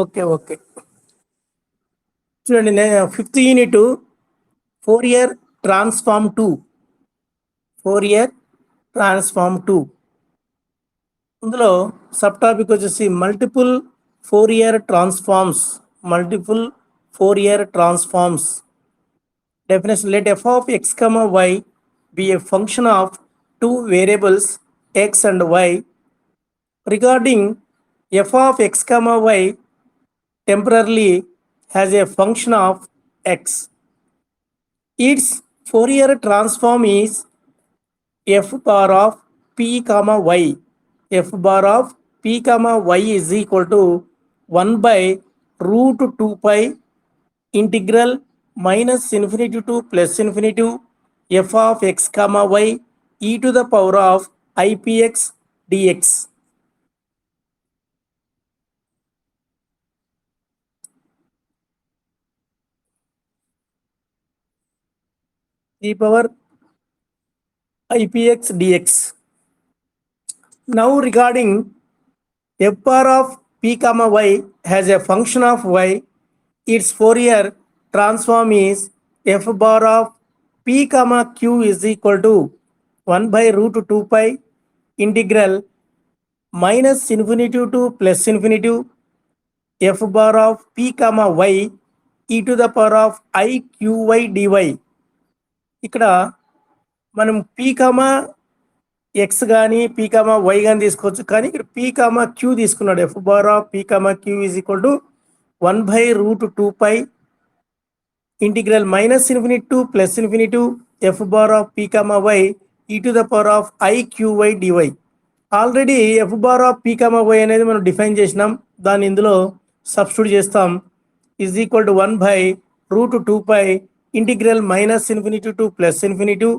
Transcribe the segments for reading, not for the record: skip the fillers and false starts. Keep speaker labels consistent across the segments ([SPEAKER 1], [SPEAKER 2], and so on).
[SPEAKER 1] Okay చూడండి, fifth unit Fourier transform 2 Fourier transform 2 ఇందులో sub topic వచ్చేసి multiple Fourier transforms definition. Let f of x comma y be a function of two variables x and y. Regarding f of x comma y temporarily has a function of x. Its Fourier transform is f bar of p comma y. F bar of p comma y is equal to 1 by root 2 pi integral minus infinity to plus infinity f of x comma y e to the power of ipx dx. E power ipx dx. Now regarding f bar of p comma y has a function of y, its Fourier transform is f bar of p comma q is equal to 1 by root 2 pi integral minus infinity to plus infinity f bar of p comma y e to the power of I qy dy. ఇక్కడ మనం p comma x కానీ p comma y కానీ తీసుకోవచ్చు, కానీ ఇక్కడ p comma q తీసుకున్నాడు. F bar of P comma q is equal to 1 by root 2 pi integral minus infinity to plus infinity f bar of p comma y e to the power of I qy dy. Already F bar of P comma Y అనేది మనం define చేసినాం, దాన్ని ఇందులో substitute చేస్తాం. Is equal to 1 by root 2 pi integral minus infinity to plus infinity.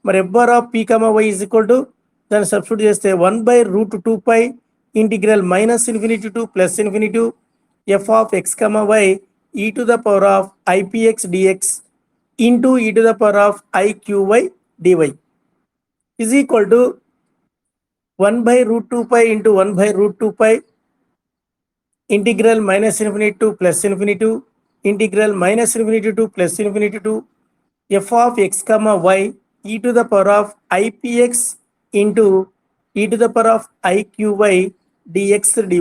[SPEAKER 1] మరి F bar of P comma Y is equal to దాన్ని substitute చేస్తే 1 by root 2 pi integral minus infinity to plus infinity f of x comma y e to the power of ipx dx into e to the power of iqy dy is equal to 1 by root 2 pi into 1 by root 2 pi integral minus infinity to plus infinity integral minus infinity to plus infinity to f of x comma y e to the power of ipx into e to the power of iqy dx dy.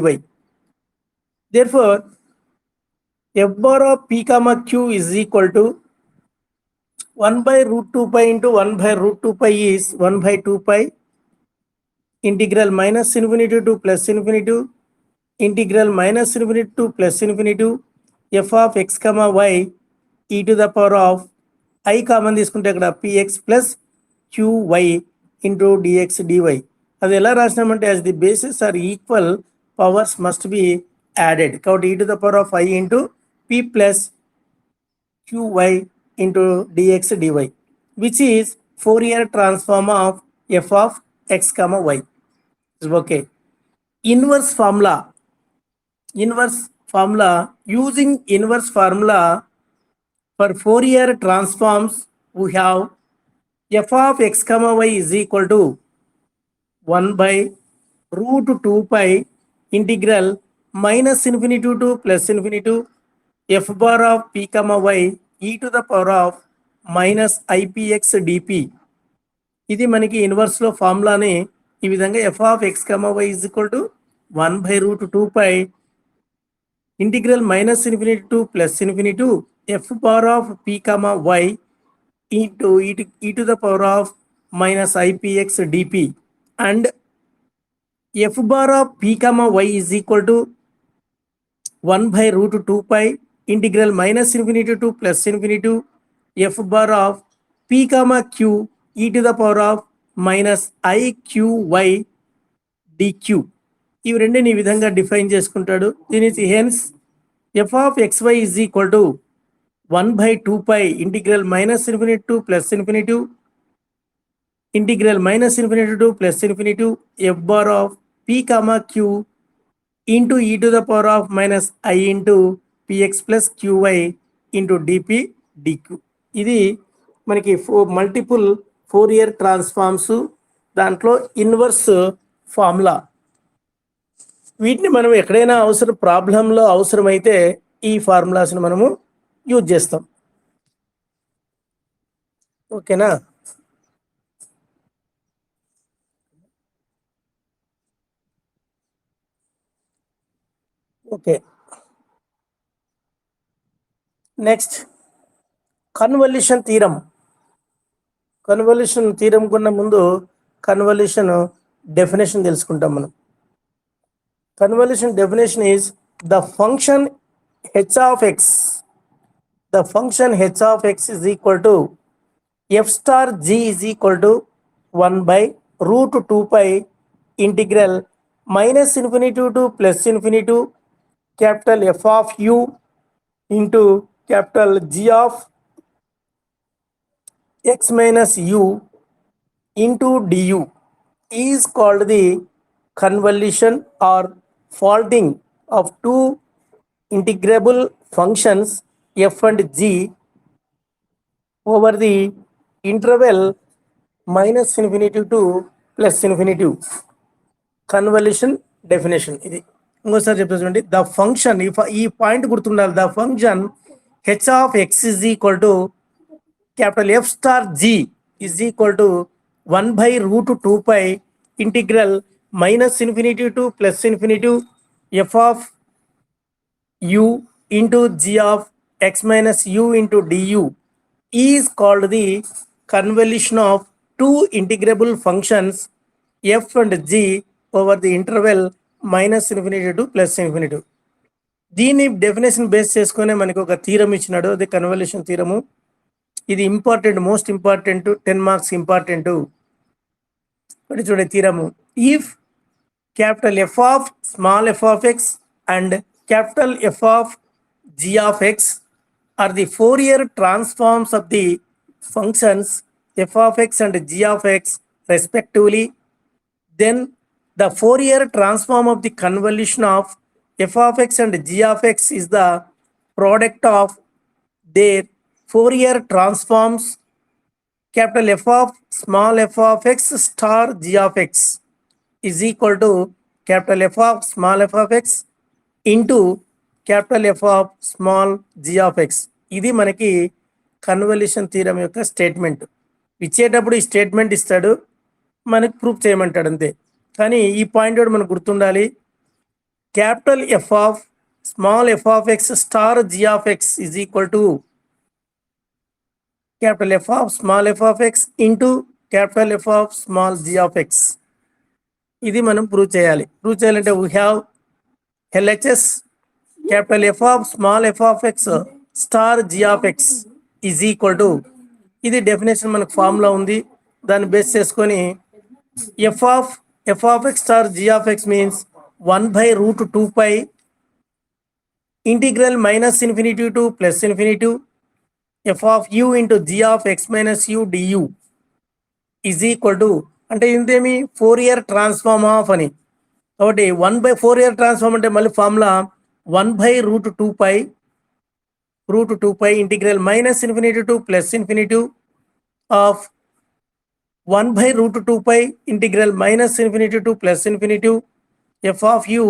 [SPEAKER 1] Therefore, f bar of p comma q is equal to 1 by root 2 pi into 1 by root 2 pi is 1 by 2 pi integral minus infinity to plus infinity integral minus infinity to plus infinity f of x comma y e to the power of I common తీసుకుంటే అక్కడ px plus qy into dx dy. అది ఎలా రాసినామంటే as the bases are equal powers must be added. కాబట్టి e to the power of I into p plus qy into dx dy, which is Fourier transform of f of x comma y. Okay. Inverse formula. Using inverse formula for Fourier transforms, we have f of x comma y is equal to 1 by root 2 pi integral minus infinity to plus infinity f bar of p comma y e to the power of minus ipx dp. ఇది మనకి ఇన్వర్స్లో ఫార్ములాని ఈ విధంగా f of x comma y is equal to 1 by root 2 pi integral minus infinity to plus infinity f bar of p comma y into e to the power of minus ipx dp, and f bar of p comma y is equal to 1 by root 2 pi integral minus infinity to plus infinity f bar of p comma q e to the power of minus iqy dq. ఇవి రెండుని ఈ విధంగా define చేసుకుంటాడు. దీని hence f of xy is equal to 1 by 2 pi integral minus infinity to plus infinity integral minus infinity to plus infinity f bar of p comma q into e to the power of minus I into px plus qy into dp dq. ఇది మనకి multiple Fourier transforms, దాంట్లో inverse formula. వీటిని మనం ఎక్కడైనా ప్రాబ్లంలో అవసరమైతే ఈ ఫార్ములాస్ని మనము యూజ్ చేస్తాం. ఓకేనా? Okay, next convolution theorem. Convolution theorem కన్నా ముందు కన్వల్యూషన్ డెఫినేషన్ తెలుసుకుంటాం మనం. Convolution definition is the function h of x. The function h of x is equal to f star g is equal to 1 by root 2 pi integral minus infinity to plus infinity capital F of u into capital G of x minus u into du is called the convolution or folding of two integrable functions f and g over the interval minus infinity to plus infinity. Convolution definition ఇది ఇంకోసారి చెప్తా చూడండి. The function, ఈ point గుర్తుండాలి, the function H of X is equal to capital F star G is equal to 1 by root 2 pi integral minus infinity to plus infinity f of u into g of x minus u into du is called the convolution of two integrable functions f and g over the interval minus infinity to plus infinity. దీన్ని definition base చేసుకునే మనకి ఒక theorem ఇచ్చినాడు, అది convolution theorem. ఇది important, most important, 10 marks important. చూడండి theorem. If capital F of small F of X and capital F of G of X are the Fourier transforms of the functions f of x and g of x respectively, then the Fourier transform of the convolution of f of x and g of x is the product of their Fourier transforms capital F of small f of x star g of x is equal to capital F of small f of x into capital F of small G of X. ఇది మనకి convolution theorem యొక్క statement. ఇచ్చేటప్పుడు ఈ statement ఇస్తాడు, మనకి proof చేయమంటాడు అంతే. కానీ ఈ పాయింట్ కూడా మనకు గుర్తుండాలి, capital F of small F of X star G of X is equal to capital F of small F of X into capital F of small G of X. ఇది మనం prove చేయాలి. Prove చేయాలంటే we have LHS capital F of small f of x star g of x is equal to, ఇది definition మనకు formula ఉంది, దాన్ని base చేసుకొని f of x star g of x means 1 by root 2 pi integral minus infinity to plus infinity f of u into g of x minus u du is equal to, అంటే ఇంతేమి Fourier transform of అని. కాబట్టి 1 by Fourier transform అంటే మళ్ళీ formula 1 by root 2 pi integral minus infinity to plus infinity of 1 by root 2 pi integral minus infinity to plus infinity f of u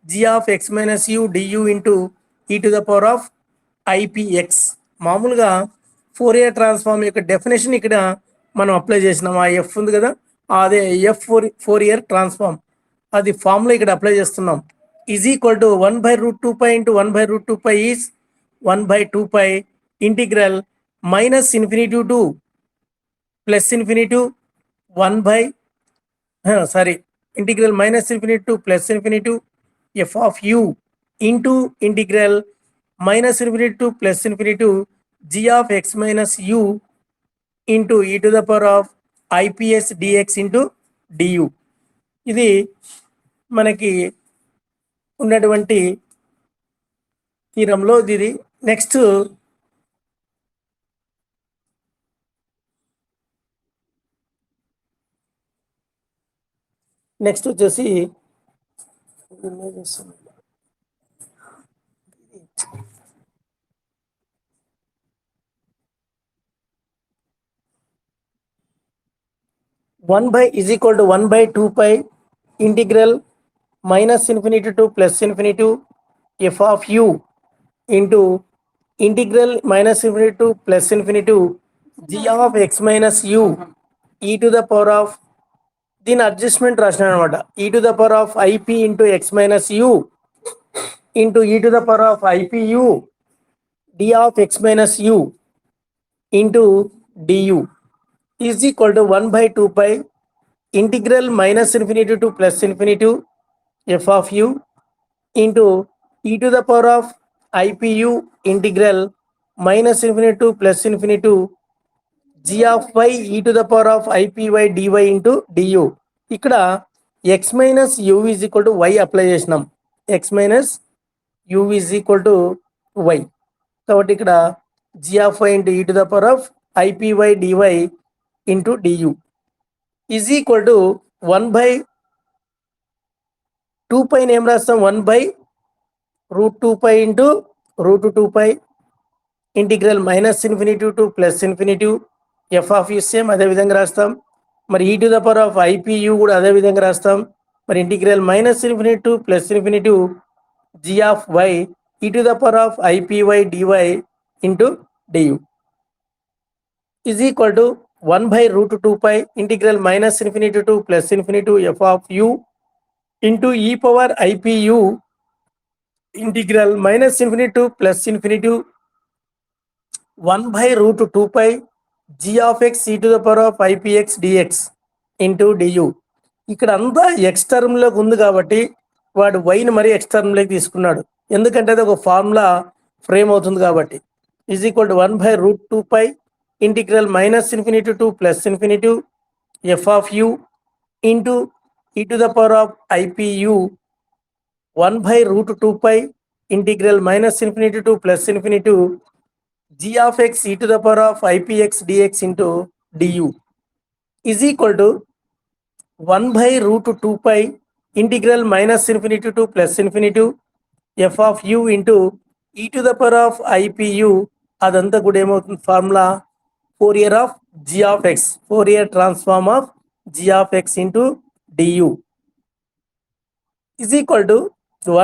[SPEAKER 1] g of x minus u du into e to the power of ipx. మామూలుగా Fourier transform యొక్క definition ఇక్కడ మనం apply చేసినాం. ఆ F ఉంది కదా, అదే F Fourier transform, అది ఫార్ములా ఇక్కడ అప్లై చేస్తున్నాం. is equal to 1 by root 2 pi into 1 by root 2 pi is 1 by 2 pi integral minus infinity to plus infinity 1 by integral minus infinity to plus infinity f of u into integral minus infinity to plus infinity g of x minus u into e to the power of ips dx into du. ఇది మనకి ఉన్నటువంటి థీరంలో ఇది. Next next వచ్చేసి 1 by is equal to 1 by 2 pi integral minus infinity to plus infinity f of u into integral minus infinity to plus infinity g of x minus u e to the power of దీని adjustment రాసినాను అనమాట. e to the power of ip into x minus u into e to the power of ipu d of x minus u into du is equal to 1 by 2 pi integral minus infinity to plus infinity f of u into e to the power of ipu integral minus infinity to plus infinity g of y e to the power of ipy dy into du. ఇక్కడ x minus u is equal to y apply చేసినాం. x minus u is equal to y. కాబట్టి ఇక్కడ g of y into e to the power of ipy dy into du is equal to 1 by 2 pi ఏం రాస్తాం, 1 by root 2 pi into root 2 pi integral minus infinity to plus infinity F of U same అదే విధంగా రాస్తాం. మరి E to the power of I P U కూడా అదే విధంగా రాస్తాం. మరి integral minus infinity to plus infinity G of Y E to the power of I P Y D Y into D U is equal to 1 by root 2 pi integral minus infinity to plus infinity f of u into e power ipu integral minus infinity to plus infinity 1 by root 2 pi g of x e to the power of ipx dx into du. ఇక్కడ అంతా X టర్మ్లోకి ఉంది కాబట్టి వాడు వైని మరీ X టర్మ్లోకి తీసుకున్నాడు, ఎందుకంటే అది ఒక ఫార్ములా ఫ్రేమ్ అవుతుంది కాబట్టి. Is equal to 1 by root 2 pi integral minus infinity to plus infinity F of U into E to the power of I P U 1 by root 2 pi integral minus infinity to plus ఇన్ఫినిటీ g of x e to the power of ipx dx into du is equal to 1 by root 2 pi integral minus infinity to plus infinity f of u into e to the power of ipu అదంతా కూడా ఏమవుతుంది formula Fourier of g of x, Fourier transform of g of x into du is equal to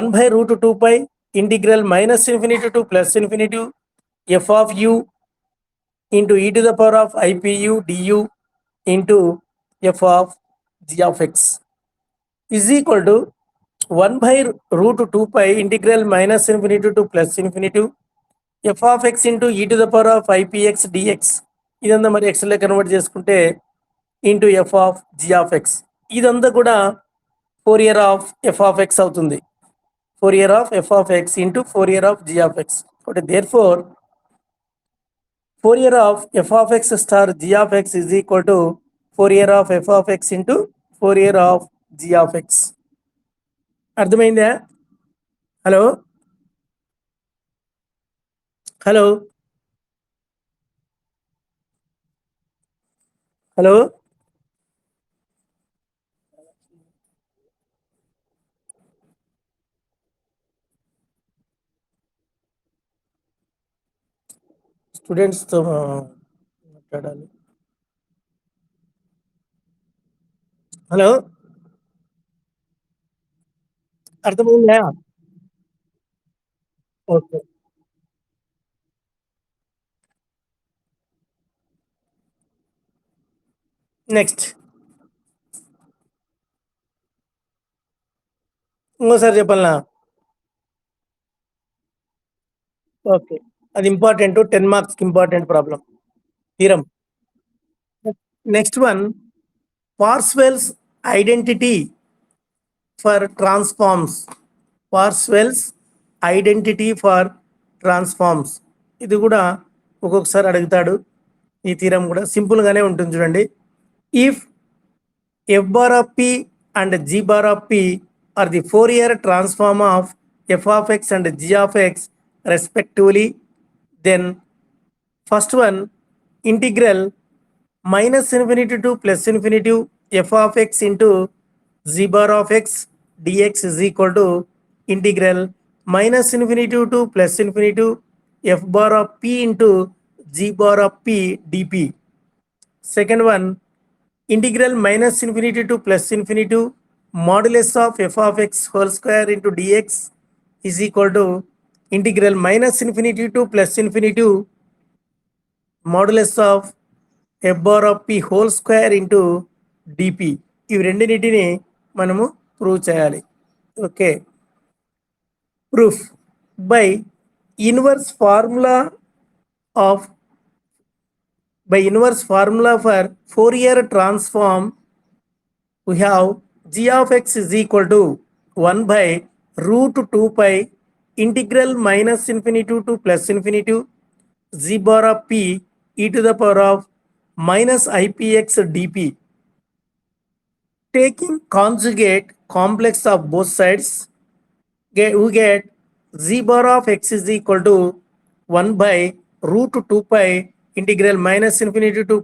[SPEAKER 1] 1 by root 2 pi integral minus infinity to plus infinity f of u into e to the power of ipu du into f of g of x is equal to 1 by root 2 pi integral minus infinity to plus infinity f of x into e to the power of ipx dx ఇదంతా మరి ఎక్స్లో convert చేసుకుంటే into F of G of X, ఇదంతా కూడా Fourier of F of X అవుతుంది. Fourier of F of X into Fourier of G of X. కాబట్టి therefore Fourier of f of x star g of x is equal to Fourier of f of x into Fourier of g of x. అర్థమైందా? Hello hello hello స్టూడెంట్స్తో మాట్లాడాలి. Hello అర్థమైందా? Okay, next ఇంకోసారి చెప్పాలనా? Okay, అది important, 10 మార్క్స్కి important problem theorem. Next one, Parseval's identity for transforms. Parseval's identity for transforms, ఇది కూడా ఒక్కొక్కసారి అడుగుతాడు. ఈ థీరం కూడా సింపుల్గానే ఉంటుంది చూడండి. If f bar of p and g bar of p are the Fourier transform of f of x and g of x respectively, then first one integral minus infinity to plus infinity f of x into z bar of x dx is equal to integral minus infinity to plus infinity f bar of p into g bar of p dp. Second one, integral minus infinity to plus infinity modulus of f of x whole square into dx is equal to integral minus infinity to plus infinity modulus of f bar of p whole square into dp. ఇవి రెండింటిని మనము prove చేయాలి. Okay, proof by inverse formula of by inverse formula for Fourier transform, we have g of x is equal to 1 by root 2 pi integral minus infinity to plus infinity z bar of p e to the power of minus ipx dp. Taking conjugate complex of both sides, we get z bar of x is equal to 1 by root 2 pi integral minus infinity to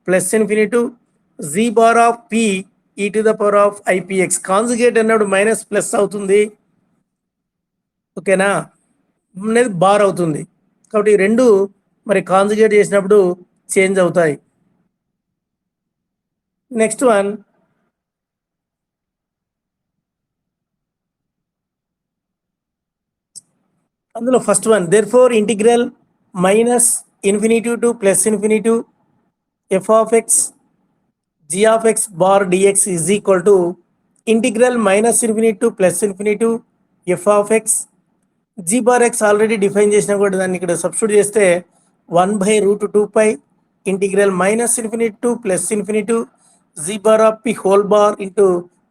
[SPEAKER 1] plus infinity z bar of p e to the power of ipx. Conjugate అన్నప్పుడు minus plus అవుతుంది, ఓకేనా, అనేది bar అవుతుంది. కాబట్టి ఈ రెండు మరి conjugate చేసినప్పుడు చేంజ్ అవుతాయి. నెక్స్ట్ వన్, అందులో first one, therefore integral minus infinity to plus infinity f of x g of x bar dx is equal to integral minus infinity to plus infinity f of x g bar x already define చేసినా కూడా దాన్ని ఇక్కడ substitute చేస్తే 1 by root 2 pi integral minus infinity to plus infinity z bar of p whole bar into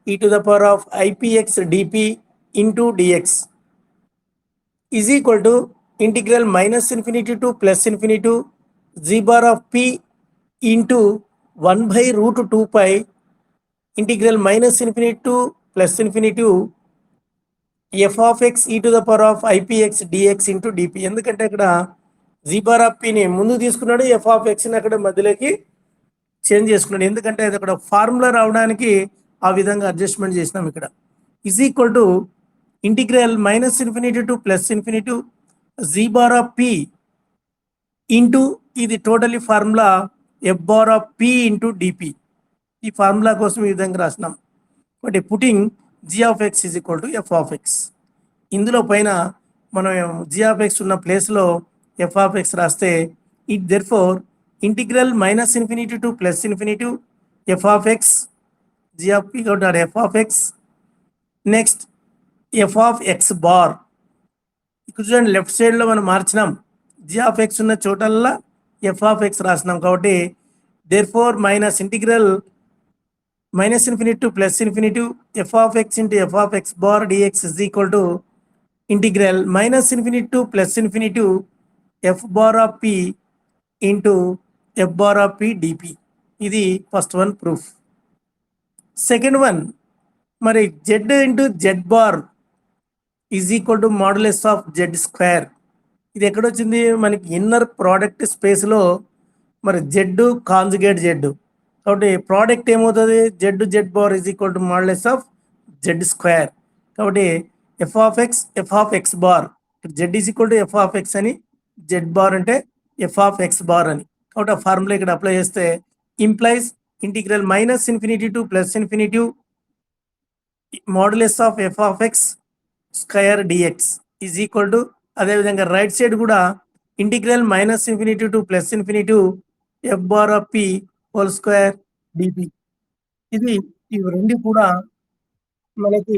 [SPEAKER 1] e to the power of ipx dp into dx is equal to integral minus infinity to plus infinity z bar of p into 1 by root 2 pi integral minus infinity to plus infinity f of x e to the power of ipx dx into dp. ఎందుకంటే ఇక్కడ z bar of p ని ముందు తీసుకున్నాడు, f of x ని అక్కడ మధ్యలోకి change చేసుకున్నాడు. ఎందుకంటే అది అక్కడ ఫార్ములా రావడానికి ఆ విధంగా అడ్జస్ట్మెంట్ చేసినాం. ఇక్కడ is equal to integral minus infinity to plus infinity z bar of p into ఇది totally formula f bar of p into dp. ఈ ఫార్ములా కోసం ఈ విధంగా రాసినాం. But putting g of x is equal to f of x. ఇందులో పైన మనం g of x ఉన్న ప్లేస్లో f of x రాస్తే it there four integral minus infinity to plus infinity f of x g of p f of x next f of x bar. ఇక్కడ చూడండి left సైడ్లో మనం మార్చినాం, g of x ఉన్న చోటల్లా f of x రాసినాం. కాబట్టి therefore minus integral minus infinity to plus infinity f of x into f of x bar dx is equal to integral minus infinity to plus infinity f bar of p into f bar of p dp. ఇది first one proof. Second one, మరి z into z bar is equal to modulus of z square. ఇది ఎక్కడొచ్చింది మనకి inner product స్పేస్లో, మరి z conjugate z. కాబట్టి product ఏమవుతుంది, Z Z bar is equal to modulus of Z square. కాబట్టి F of X bar Z is equal to F of X అని, Z bar అంటే F of X bar అని. కాబట్టి ఆ formula ఇక్కడ apply చేస్తే implies integral minus infinity to plus infinity modulus of F of X square dx is equal to, అదేవిధంగా right side కూడా integral minus infinity to plus infinity F bar of p whole square dp. ఇది ఇవి రెండు కూడా మనకి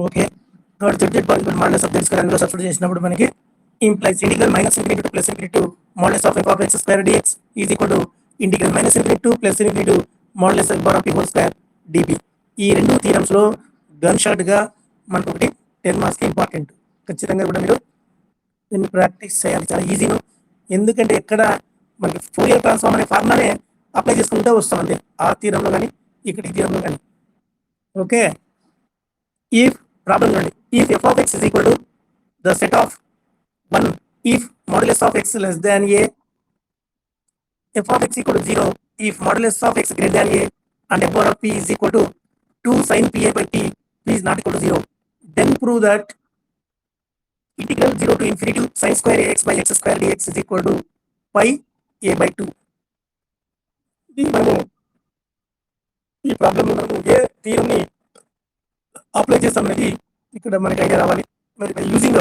[SPEAKER 1] okay. కాబట్టి z bar modulus of Z square అందులో substitute చేసినప్పుడు మనకి implies integral minus infinity to plus infinity modulus of F of X square dx is equal to integral minus infinity to plus infinity modulus f bar of p whole square dp. ఈ 2 థీరమ్స్‌లో gun షాట్‌గా మనకు ఒకటి 10 మార్క్స్‌కి important. ఖచ్చితంగా కూడా మీరు దీన్ని practice చేయాలి. చాలా ఈజీను. ఎందుకంటే ఎక్కడ మనకి ఫోరియర్ ట్రాన్స్ఫార్మ్ అనే ఫార్ములానే అప్లై చేసుకుంటూ వస్తాం అంతే. ఆ థీరమ్‌లో గాని, ఇక్కడ ఈ థీరమ్‌లో గాని. ఓకే. If problem చూడండి. If f of x is equal to the set of 1 if modulus of x less than a f of x equal to 0 if modulus of x greater than a and f bar of p is equal to 2 sin pa by p is not equal to 0, then prove that integral 0 to infinity sin square ax by x square dx is equal to pi a by 2. ఇది మనము ఈ problem మనము ఏ థియరంని apply చేస్తామనేది ఇక్కడ మనకి idea రావాలి. మరి using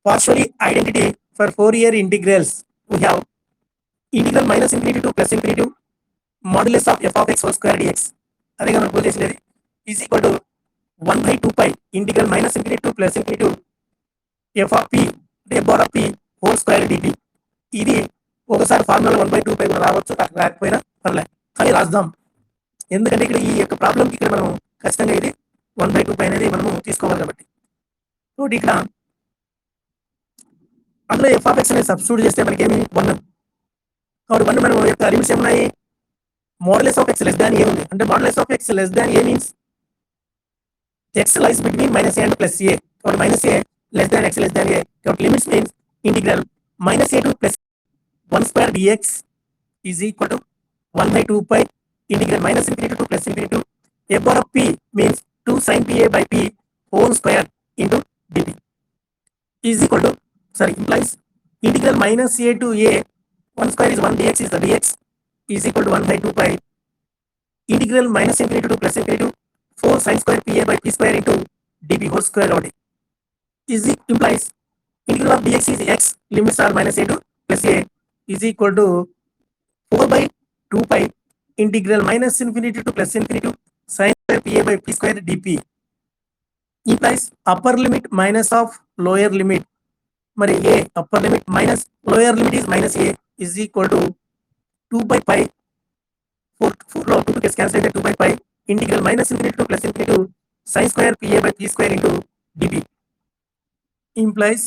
[SPEAKER 1] partially identity for Fourier integrals, we have integral minus infinity to plus infinity modulus of f of x whole square dx అదేగా మనం ప్రూవ్ చేసినది is equal to 1/2 pi integral minus infinity to plus infinity F of p f bar of p whole square dp. ఇది ఒకసారి formula 1/2 పై కూడా రావచ్చు, రాకపోయినా పర్లేదు, కానీ రాద్దాం. ఎందుకంటే ఇక్కడ ఈ యొక్క ప్రాబ్లంకి ఇక్కడ మనం ఖచ్చితంగా ఇది 1/2 పై అనేది మనము తీసుకోవాలి కాబట్టి. కాబట్టి ఇక్కడ అందులో ఎఫ్ ఆఫ్ ఎక్స్ అనేది సబ్స్టిట్యూట్ చేస్తే మనకి ఏమి 1. కాబట్టి 1 మనం యొక్క లిమిట్స్ ఏమున్నాయి? Modulus of X less than A ఉంది. అంటే modulus of X less than A means X lies between minus A and plus A. కాబట్టి minus A less than X less than A. కాబట్టి limits means integral minus A to plus 1 square dx is equal to 1/2 pi integral minus infinity to plus infinity F bar of P means 2 sin pa by p whole square into dt is equal to implies integral minus a to a 1 square is 1 dx is the dx is equal to 1/2 pi integral minus infinity to plus infinity 4 sin square pa by p square into dp whole square of is implies integral of dx is x limits are minus a to plus a is equal to 4/2 pi integral minus infinity to plus infinity sin square pa by p square dp implies upper limit minus of lower limit. మరి a upper limit minus lower limit is minus a is equal to 2/pi 4 లో 2 gets cancelled at 2/pi integral minus infinity to plus infinity sin square pa by p square into dp implies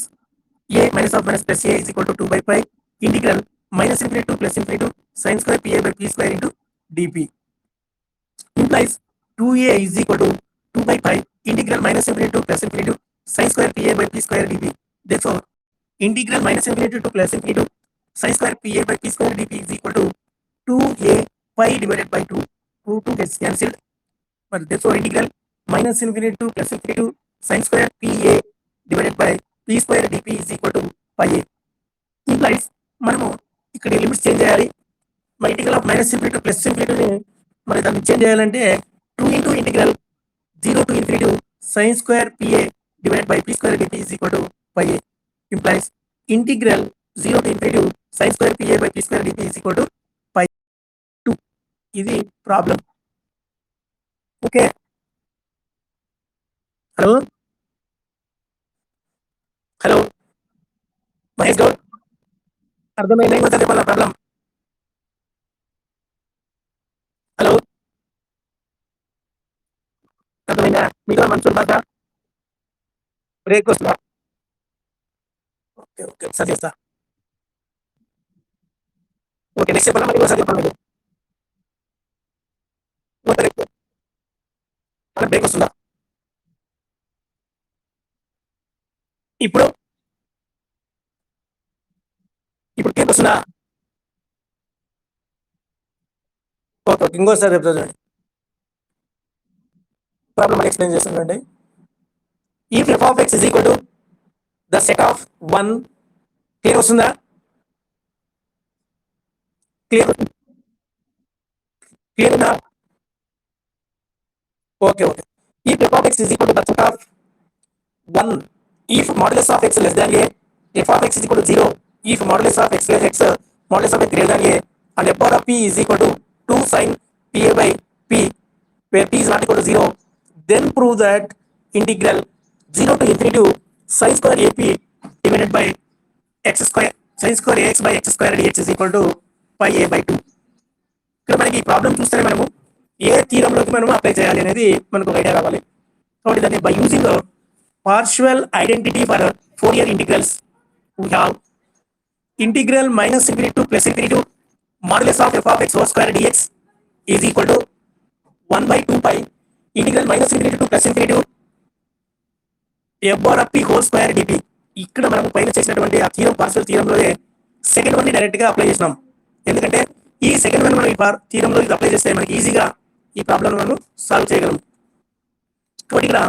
[SPEAKER 1] a minus of minus plus a is equal to 2/pi integral minus infinity to plus infinity sin square pa by p square into dp implies 2a is equal to 2/pi integral minus infinity to plus infinity sin square pa by p square dp. Therefore, integral minus infinity to plus infinity sin square pa by p square dp is equal to 2a pi divided by 2. 2 gets cancelled. But therefore, integral minus infinity to plus infinity sin square pa divided by p square dp is equal to pi a. Implies మనము ఇక్కడ limits change చేయాలి. మరి integral of minus infinity to plus ఇన్ఫినిటీని మరి దాన్ని change చేయాలంటే 2 into integral 0 to infinity sin square pa divided by p square dt is equal to pi a implies integral 0 to infinity sin square pa by p square dt is equal to pi 2. ఇది problem. Okay, hello hello Mahesh Goud, అర్థమైందా ఇంకోసారి చెప్పాలా problem? Hello, అర్థమైందా? మీకు మనసు బాగా break వస్తుందా? Okay okay, ఒకసారి చేస్తా. ఓకే, నెక్స్ట్ చెప్పాలా మరి ఇంకోసారి చెప్పాలి మీకు? బ్రేక్ వస్తుందా? ఇప్పుడు ఇప్పుడు క్లియర్ వస్తుందా? ఓకే ఓకే, ఇంకోసారి చెప్తా చూడండి. ప్రాబ్లం అని ఎక్స్ప్లెయిన్ చేస్తుందండి. If f of x is equal to the set of 1, clear వస్తుందా? క్లియర్ క్లియర్ ఉందా? Okay okay. If f of x is equal to the set of 1, if modulus of x less than a, f of x is equal to 0, if modulus of x less x modulus of x greater than a, and f bar of p is equal to 2 sin pa by p, where p is not equal to 0, then prove that integral 0 to infinity sin square ap divided by x square sin square ax by x square dx is equal to pi a by 2. ఇక్కడ మనకి ఈ problem చూస్తే మనము ఏ థీరంలోకి ఎందుకు మనం apply చేయాలి అనేది మనకు ఒక ఐడియా రావాలి. కాబట్టి దాన్ని by using partial identity for Fourier integrals we have integral minus infinity to plus infinity to modulus of f of x whole square dx is equal to 1 by 2 pi integral minus infinity to plus infinity to f bar of p whole square dt. ఇక్కడ మనం పైన చేసినటువంటి ఆ theorem partial థీరంలోనే second one ని direct గా apply చేసినాం. ఎందుకంటే ఈ సెకండ్ వన్ మనం ఈ థీరంలో ఇది అప్లై చేస్తే మనకి ఈజీగా ఈ ప్రాబ్లం మనం సాల్వ్ చేయగలం. కాబట్టి ఇక్కడ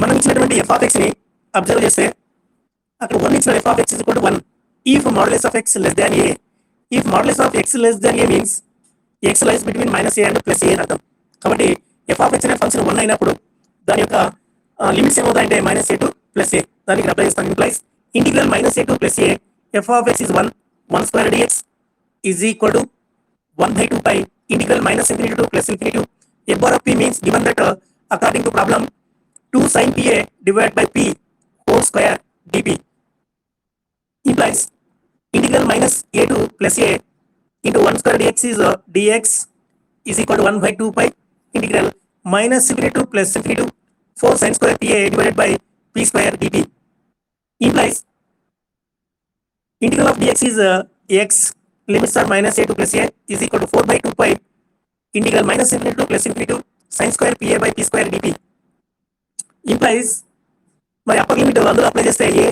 [SPEAKER 1] మనం ఇచ్చినటువంటి ఎఫ్ ఆఫ్ ఎక్స్ ని అబ్జర్వ్ చేస్తే అక్కడ 1 ఇచ్చిన f of x is equal to 1 if modulus of x less than a. if modulus of x less than a means x lies between minus a and plus a అని అర్థం. కాబట్టి f of x అనే function 1 అయినప్పుడు దాని యొక్క limits ఏమవుతాయంటే minus A to plus A. దానికి apply చేస్తాం. Implies integral minus A to plus A f of x is 1 square dx is equal to 1 by 2 pi integral minus infinity to plus infinity to f bar of p means given that according to problem 2 sin pa divided by p whole square dp implies integral minus a to plus a into 1 square dx is dx is equal to 1 by 2 pi integral minus infinity to plus infinity to 4 sin square pa divided by p square dt implies integral of dx is x limits are minus a to plus a is equal to 4 by 2 pi integral minus infinity to plus infinity to sin square pa by p square dt implies మరి upper limit అందులో apply చేస్తే a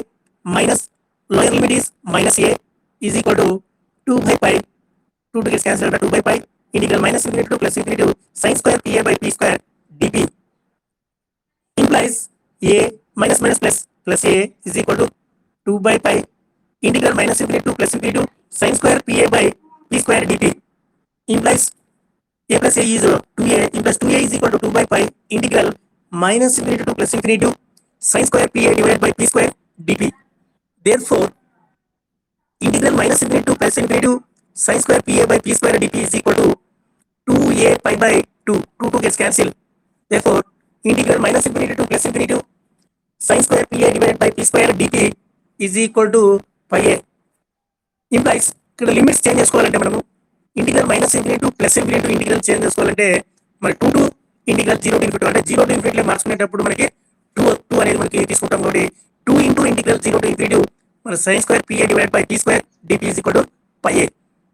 [SPEAKER 1] minus lower limit is minus a is equal to 2 by pi 2 gets cancelled by 2 by pi integral minus infinity to plus infinity to sin square pa by p square dp implies a minus minus plus a is equal to 2 by pi integral minus infinity to plus infinity to sin square pa by p square dp implies a plus a is 2a implies 2a is equal to 2 by pi integral minus infinity to plus infinity to sin square pa divided by p square dp. Therefore, integral minus infinity to plus infinity to sin square pa by p square dt is equal to 2a pi by 2. 2 gets cancelled. Therefore, integral minus infinity to plus infinity to sin square pa divided by p square dt is equal to pi a. Implies ఇక్కడ limits change చేసుకోవాలంటే మనము integral minus infinity to plus infinity to integral change చేసుకోవాలంటే మరి 2 to integral 0 to infinity అంటే 0 to infinity మార్చుకునేటప్పుడు మనకి 2 అనేది మనకి తీసుకుంటాం. కాబట్టి 2 ఇంటూ ఇంటిగ్రల్ 0 టు ఇన్ఫినిటీ మన sin square pa divided by p square dt is equal to pi a.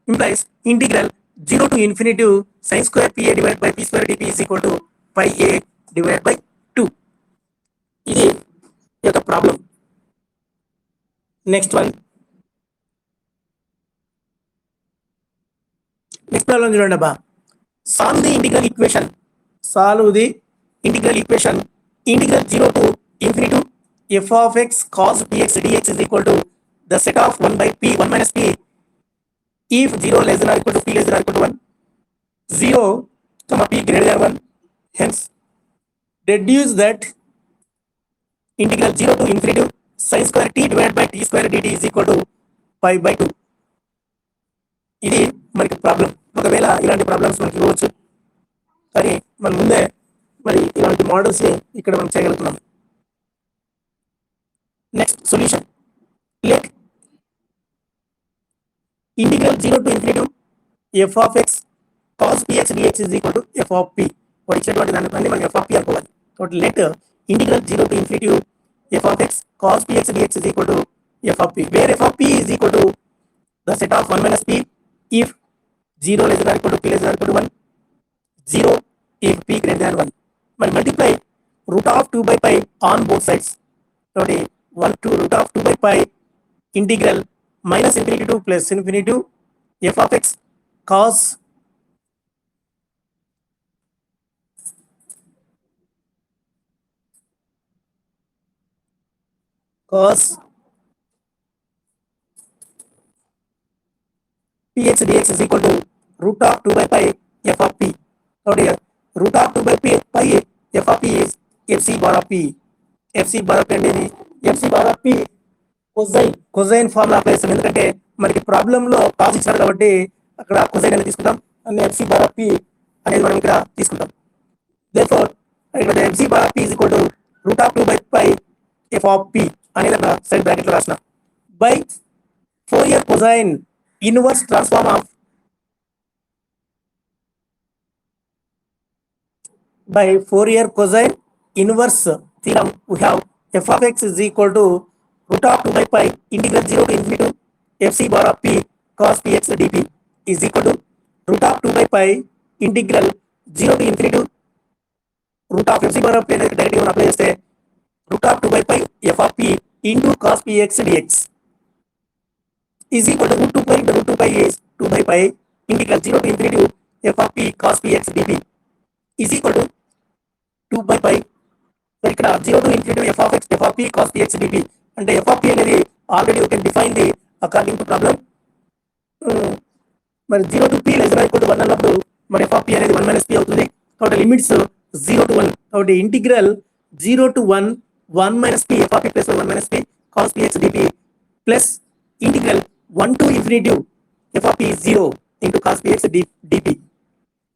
[SPEAKER 1] Implies integral 0 to infinity sin square pa divided by p square dt is equal to pi a divided by 2. ఇది యొక్క problem. Next problem చూడండి అబ్బా. Solve the integral equation integral 0 to infinity f of x cos px dx is equal to the set of 1 by p 1 minus p if 0 less than or equal to p less than or equal to 1 0 comma p greater than 1. Hence deduce that integral 0 to infinity sin square t divided by t square dt is equal to pi by 2. ఇది మనకి problem. ఒకవేళ ఇలాంటి problems మనకి ఇవ్వచ్చు కానీ మనం ముందే మరి ఇలాంటి మోడల్స్ ని ఇక్కడ మనం చేయగలుగుతున్నాం. Next solution. Let integral 0 to infinity f of x cos px dx is equal to f of p. వాడు ఇచ్చినటువంటి దాన్ని మనం f of p అనుకోవాలి. కాబట్టి let integral 0 to infinity f of x cos px dx is equal to f of p, where f of p is equal to the set of 1 minus p if 0 less than or equal to p less than or equal to 1, 0 if p greater than 1. మరి multiply root of 2 by pi on both sides. కాబట్టి 1 to root of 2 by pi integral minus infinity to plus infinity to f of x cos px dx is equal to root of 2 by pi f of p. కాబట్టి root of 2 by pi f of p is fc bar of p. fc bar of p అనేది fc bar of p cosine formula apply చేస్తాం. ఎందుకంటే మనకి ప్రాబ్లంలో cos ఇచ్చారు కాబట్టి అక్కడ cosine అనేది తీసుకుంటాం and fc bar of p అనేది మనం ఇక్కడ తీసుకుంటాం. Therefore ఇక్కడ fc bar of p is equal to root of 2 by pi f of p అనేది అక్కడ సైడ్ బ్రాకెట్ లో రాసిన by Fourier cosine inverse transform of by Fourier cosine inverse theorem, we have f of x is equal to root of 2 by pi integral 0 to infinity fc bar of p cos px dp is equal to root of 2 by pi integral 0 to infinity root of fc bar of p directly on apply చేస్తే root of 2 by pi f of p into cos px dx is equal to root 2 pi into root 2 pi is 2 by pi integral 0 to infinity f of p cos px dp is equal to 2 by pi ఇక్కడ 0 to infinity f of x f of p cos px dt అంటే f of p అనేది already you can define the according to problem మరి 0 to p less than equal to 1 అన్నప్పుడు మరి f of p అనేది 1 minus p అవుతుంది కాబట్టి limits 0 to 1 కాబట్టి integral 0 to 1 1 minus p f of p plus 1 minus p cos px dt plus integral 1 to infinity f of p is 0 into cos px dt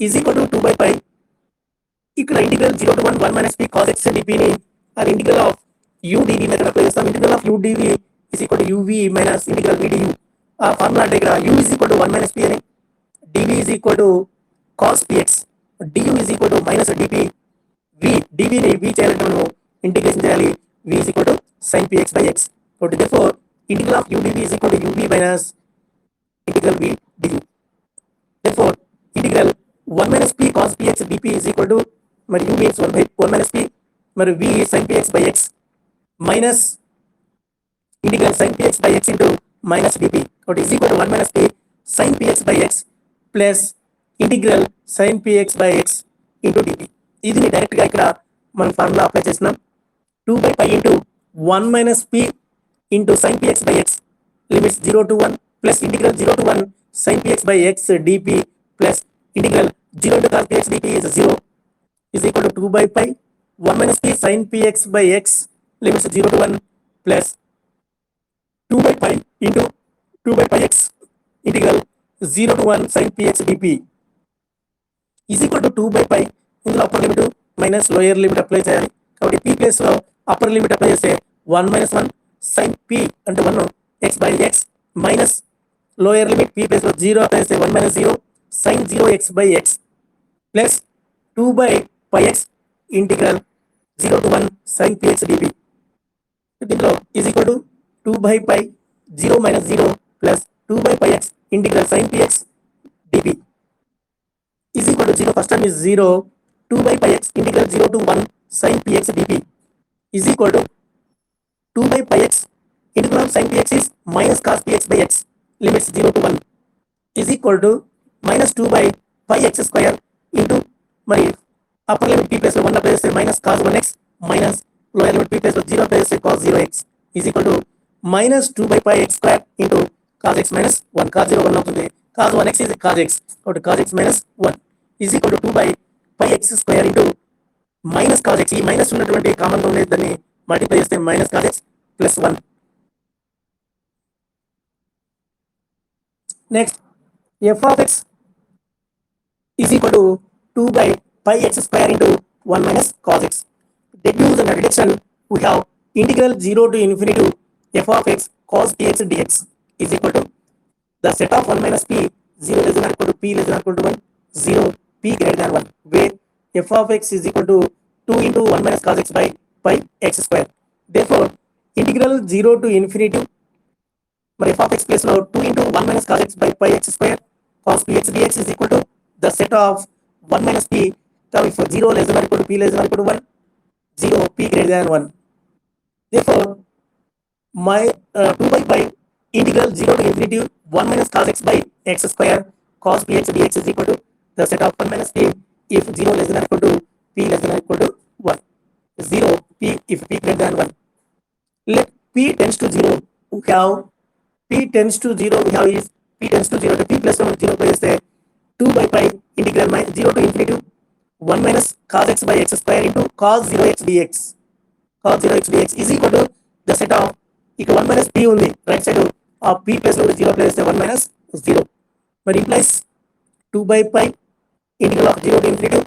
[SPEAKER 1] is equal to 2 by pi ఇక్కడ integral 0 to 1 1 minus p cos x dp ని అది integral of u dv method apply చేస్తాం integral of u dv is equal to uv minus integral v du ఆ formula అంటే ఇక్కడ u is equal to 1 minus p అని dv is equal to cos px du is equal to minus dp v dv ని v చేయాలంటే మనం integration చేయాలి v is equal to sin px by x so therefore integral of u dv is equal to uv minus integral v du therefore integral 1 minus p cos px dp is equal to మరి u means 1 by 1 minus p మరి v sin px by x minus integral sin px by x into minus dp what is equal to 1 minus p sin px by x plus integral sin px by x into dp ఇది direct గా ఇక్కడ మనం formula apply చేస్తున్నాం 2 by pi into 1 minus p into sin px by x limits 0 to 1 plus integral 0 to 1 sin px by x dp plus integral 0 to cos px dp is 0 is equal to 2 by pi 1 minus p sin px by x limits 0 to 1 plus 2 by pi into 2 by pi x integral 0 to 1 sin px dp is equal to 2 by pi ఇందులో upper limit minus lower limit apply చేయాలి కాబట్టి p place లో upper limit apply చేస్తే 1 minus 1 sin p అంటే 1 x by x minus lower limit p place లో 0 apply చేస్తే 1 minus 0 sin 0 x by x plus 2 by pi x integral 0 to 1 sin px dp దీంట్లో is equal to 2 by pi 0 minus 0 plus 2 by pi x integral sin px dp is equal to 0 first term is 0 2 by pi x integral 0 to 1 sin px dp is equal to 2 by pi x integral of sin px is minus cos px by x limits 0 to 1 is equal to minus 2 by pi x square into మరి upper limit p plus 1 apply చేస్తే minus cos 1x minus lower limit p plus 0 apply చేస్తే cos 0x is equal to minus 2 by pi x square into cos x minus 1 cos 0 1 అవుతుంది cos 1x is cos x కాబట్టి cos x minus 1 is equal to 2 by pi x square into minus cos x ఈ minus ఉన్నటువంటి common గా ఉండేది దాన్ని multiply చేస్తే minus cos x plus 1 next f of x is equal to 2 by pi x square into 1 minus cos x. Deduce and reduction we have integral 0 to infinity f of x cos px dx is equal to the set of 1 minus p 0 less than or equal to p less than or equal to 1 0 p greater than 1 where f of x is equal to 2 into 1 minus cos x by pi x square. Therefore integral 0 to infinity మరి f of x place లో 2 into 1 minus cos x by pi x square cos px dx is equal to the set of 1 minus p. So if 0 less than or equal to p less than or equal to 1 0 p greater than 1 therefore my 2 by pi integral 0 to infinity 1 minus cos x by x square cos px dx is equal to the set of 1 minus p if 0 less than or equal to p less than or equal to 1 0 p if p greater than 1 let p tends to 0 we have p tends to 0 we have is p tends to 0 to p plus 1 0 plus 2 by pi integral 0 to infinity 1 minus cos x by x square into cos 0x dx cos 0x dx is equal to the set of ఇక్కడ 1 minus p ఉంది right side ఆ p plus 0 plus 1 minus 0 మరి implies 2 by pi integral of 0 to infinity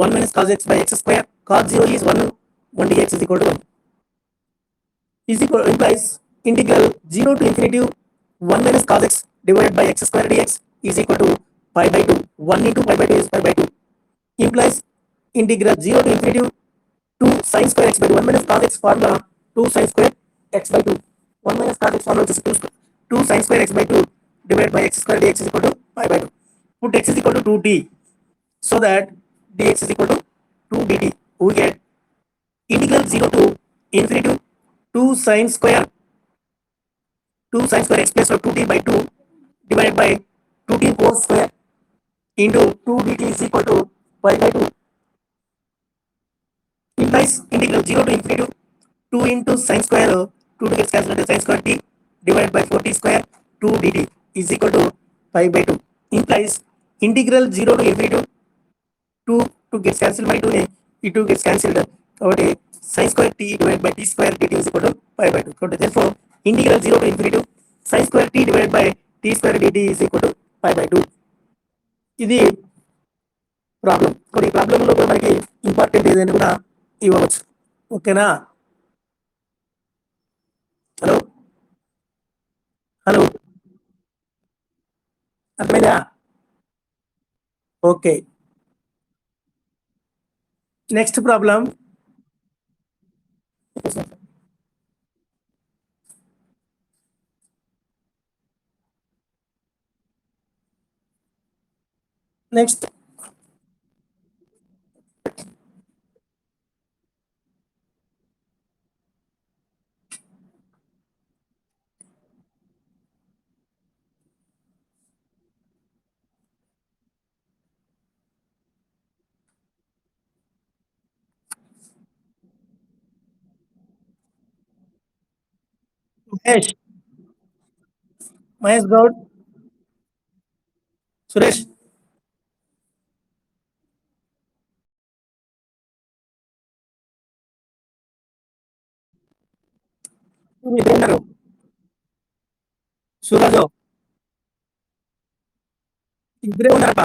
[SPEAKER 1] 1 minus cos x by x square cos 0 is 1 1 dx is equal to 1 is equal implies integral 0 to infinity 1 minus cos x divided by x square dx is equal to pi by 2 1 into pi by 2 is pi by 2 implies integral 0 to infinity 2 sin square x by 2. 1 minus cos x formula 2 sin square x by 2. 1 minus cos x formula is 2 sin square x by 2 divided by x square dx is equal to pi by 2. Put x is equal to 2t so that dx is equal to 2 dt. We get integral 0 to infinity 2 sin square x plus 2t by 2 divided by 2t whole square into 2 dt is equal to pi by 2. Implies integral 0 to infinity 2 into sin square 2 gets cancelled sin square t divided by 4t square 2 dt is equal to pi by 2. Implies integral 0 to infinity 2 gets cancelled by 2 e 2 gets cancelled కాబట్టి sin square t divided by t square dt is equal to pi by 2. కాబట్టి therefore integral 0 to infinity sin square t divided by t square dt is equal to pi by 2. ఇది problem. కొన్ని ప్రాబ్లంలో కూడా మనకి important ఏదైనా కూడా ఇవ్వవచ్చు. ఓకేనా? హలో హలో అర్థమైందా? Okay. Next problem next Mahesh Goud, Suresh ఇద్దరున్నారు. సూరజ్ ఇద్దరే ఉన్నారప్ప.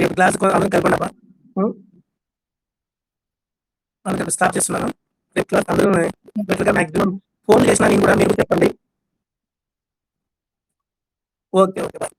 [SPEAKER 1] రేపు క్లాస్ అందరం కలపండప్ప. అందరం స్టార్ట్ చేస్తున్నాను. రేపు క్లాస్ అందరూ మాక్సిమం ఫోన్ చేసినా నేను కూడా మీరు చెప్పండి. Okay okay bye.